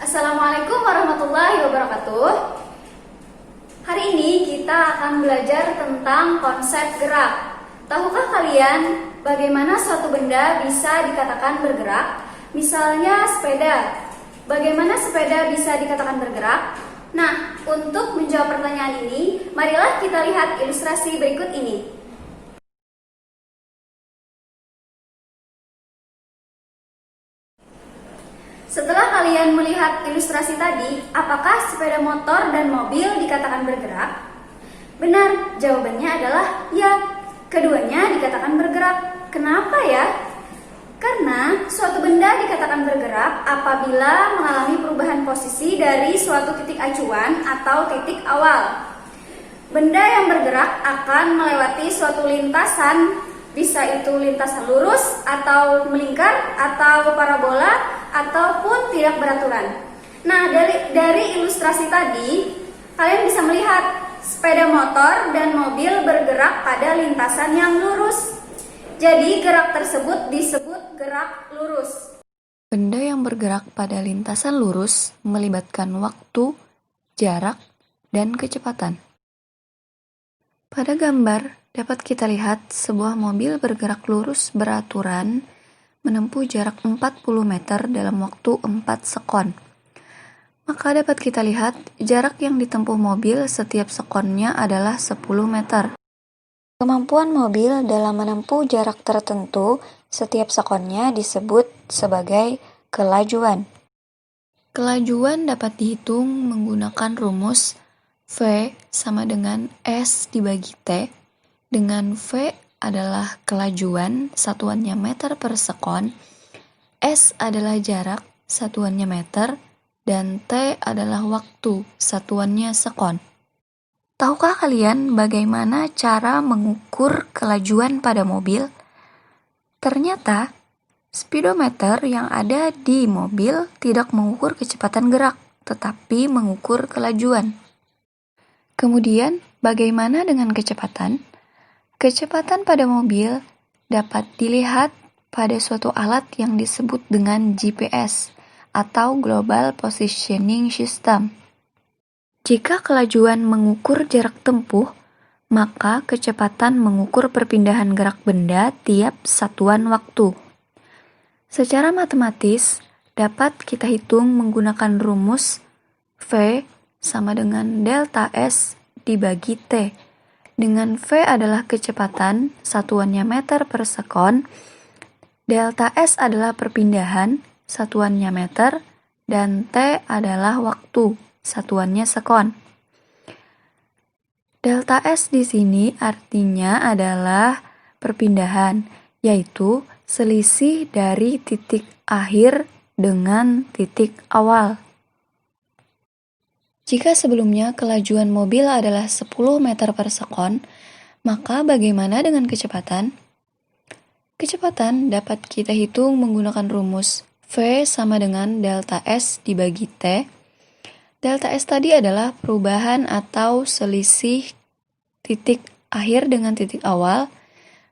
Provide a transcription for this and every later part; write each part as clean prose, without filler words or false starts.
Assalamualaikum warahmatullahi wabarakatuh. Hari ini kita akan belajar tentang konsep gerak. Tahukah kalian bagaimana suatu benda bisa dikatakan bergerak? Misalnya sepeda. Bagaimana sepeda bisa dikatakan bergerak? Nah, untuk menjawab pertanyaan ini, marilah kita lihat ilustrasi berikut ini. Setelah kalian melihat ilustrasi tadi, apakah sepeda motor dan mobil dikatakan bergerak? Benar, jawabannya adalah ya, keduanya dikatakan bergerak. Kenapa ya? Karena suatu benda dikatakan bergerak apabila mengalami perubahan posisi dari suatu titik acuan atau titik awal. Benda yang bergerak akan melewati suatu lintasan, bisa itu lintasan lurus atau melingkar atau parabola ataupun tidak beraturan. Nah, dari ilustrasi tadi, kalian bisa melihat sepeda motor dan mobil bergerak pada lintasan yang lurus. Jadi, gerak tersebut disebut gerak lurus. Benda yang bergerak pada lintasan lurus melibatkan waktu, jarak, dan kecepatan. Pada gambar, dapat kita lihat sebuah mobil bergerak lurus beraturan menempuh jarak 40 meter dalam waktu 4 sekon. Maka dapat kita lihat jarak yang ditempuh mobil setiap sekonnya adalah 10 meter. Kemampuan mobil dalam menempuh jarak tertentu setiap sekonnya disebut sebagai kelajuan. Kelajuan dapat dihitung menggunakan rumus V sama dengan S dibagi T, dengan V adalah kelajuan, satuannya meter per sekon, S adalah jarak, satuannya meter, dan T adalah waktu, satuannya sekon. Tahukah kalian bagaimana cara mengukur kelajuan pada mobil? Ternyata, speedometer yang ada di mobil tidak mengukur kecepatan gerak, tetapi mengukur kelajuan. Kemudian, bagaimana dengan kecepatan? Kecepatan pada mobil dapat dilihat pada suatu alat yang disebut dengan GPS atau Global Positioning System. Jika kelajuan mengukur jarak tempuh, maka kecepatan mengukur perpindahan gerak benda tiap satuan waktu. Secara matematis, dapat kita hitung menggunakan rumus V sama dengan delta S dibagi T. Dengan V adalah kecepatan, satuannya meter per sekon, delta S adalah perpindahan, satuannya meter, dan T adalah waktu, satuannya sekon. Delta S di sini artinya adalah perpindahan, yaitu selisih dari titik akhir dengan titik awal. Jika sebelumnya kelajuan mobil adalah 10 meter per sekon, maka bagaimana dengan kecepatan? Kecepatan dapat kita hitung menggunakan rumus V sama dengan delta S dibagi T. Delta S tadi adalah perubahan atau selisih titik akhir dengan titik awal,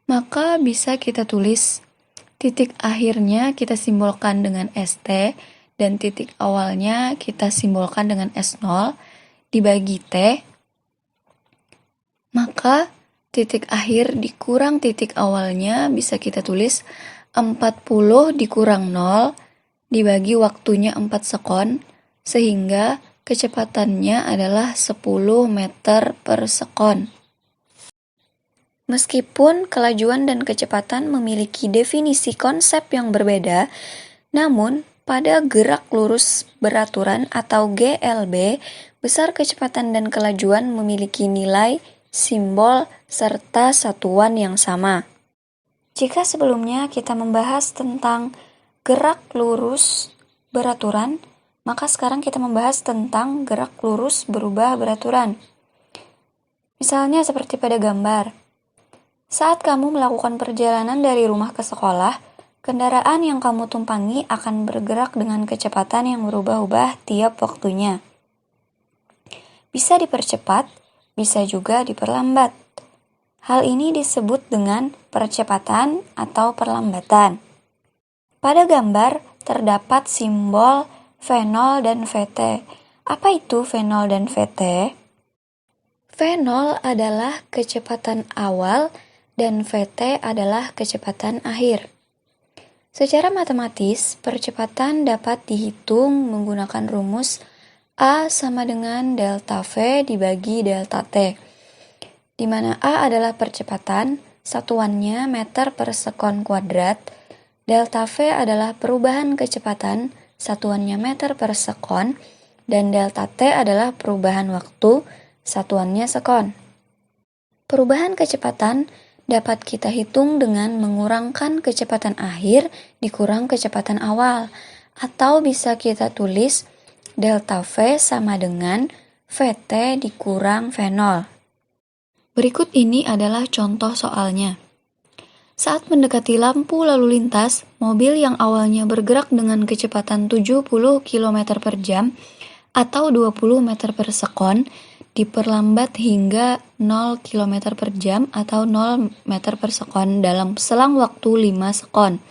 maka bisa kita tulis titik akhirnya kita simbolkan dengan ST, dan titik awalnya kita simbolkan dengan S0 dibagi T, maka titik akhir dikurang titik awalnya bisa kita tulis 40 dikurang 0 dibagi waktunya 4 sekon, sehingga kecepatannya adalah 10 meter per sekon. Meskipun kelajuan dan kecepatan memiliki definisi konsep yang berbeda, namun pada gerak lurus beraturan atau GLB, besar kecepatan dan kelajuan memiliki nilai, simbol, serta satuan yang sama. Jika sebelumnya kita membahas tentang gerak lurus beraturan, maka sekarang kita membahas tentang gerak lurus berubah beraturan. Misalnya seperti pada gambar. Saat kamu melakukan perjalanan dari rumah ke sekolah, kendaraan yang kamu tumpangi akan bergerak dengan kecepatan yang berubah-ubah tiap waktunya. Bisa dipercepat, bisa juga diperlambat. Hal ini disebut dengan percepatan atau perlambatan. Pada gambar terdapat simbol V0 dan VT. Apa itu V0 dan VT? V0 adalah kecepatan awal dan VT adalah kecepatan akhir. Secara matematis, percepatan dapat dihitung menggunakan rumus A sama dengan delta V dibagi delta T, di mana A adalah percepatan, satuannya meter per sekon kuadrat, delta V adalah perubahan kecepatan, satuannya meter per sekon, dan delta T adalah perubahan waktu, satuannya sekon. Perubahan kecepatan dapat kita hitung dengan mengurangkan kecepatan akhir dikurang kecepatan awal, atau bisa kita tulis delta V sama dengan VT dikurang V0. Berikut ini adalah contoh soalnya. Saat mendekati lampu lalu lintas, mobil yang awalnya bergerak dengan kecepatan 70 km per jam atau 20 meter per sekon diperlambat hingga 0 km per jam atau 0 meter per sekon dalam selang waktu 5 sekon.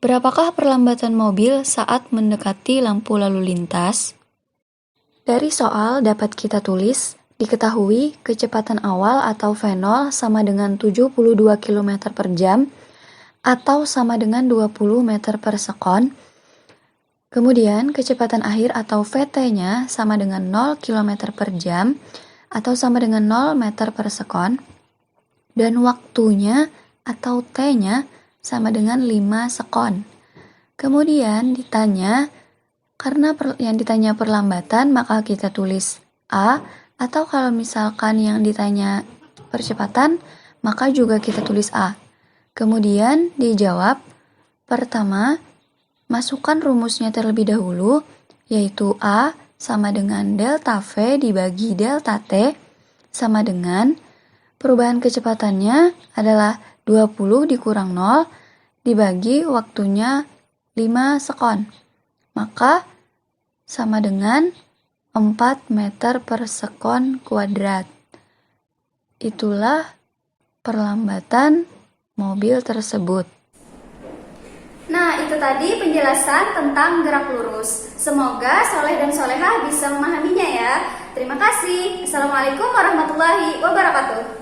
Berapakah perlambatan mobil saat mendekati lampu lalu lintas? Dari soal dapat kita tulis, diketahui kecepatan awal atau V0 sama dengan 72 km per jam atau sama dengan 20 meter per sekon. Kemudian kecepatan akhir atau VT-nya sama dengan 0 km per jam atau sama dengan 0 meter per sekon. Dan waktunya atau T-nya sama dengan 5 sekon. Kemudian ditanya, karena yang ditanya perlambatan maka kita tulis A, atau kalau misalkan yang ditanya percepatan maka juga kita tulis A. Kemudian dijawab, pertama, masukkan rumusnya terlebih dahulu, yaitu A sama dengan delta V dibagi delta T sama dengan perubahan kecepatannya adalah 20 dikurang 0 dibagi waktunya 5 sekon. Maka sama dengan 4 meter per sekon kuadrat. Itulah perlambatan mobil tersebut. Nah, itu tadi penjelasan tentang gerak lurus. Semoga Soleh dan Soleha bisa memahaminya ya. Terima kasih. Assalamualaikum warahmatullahi wabarakatuh.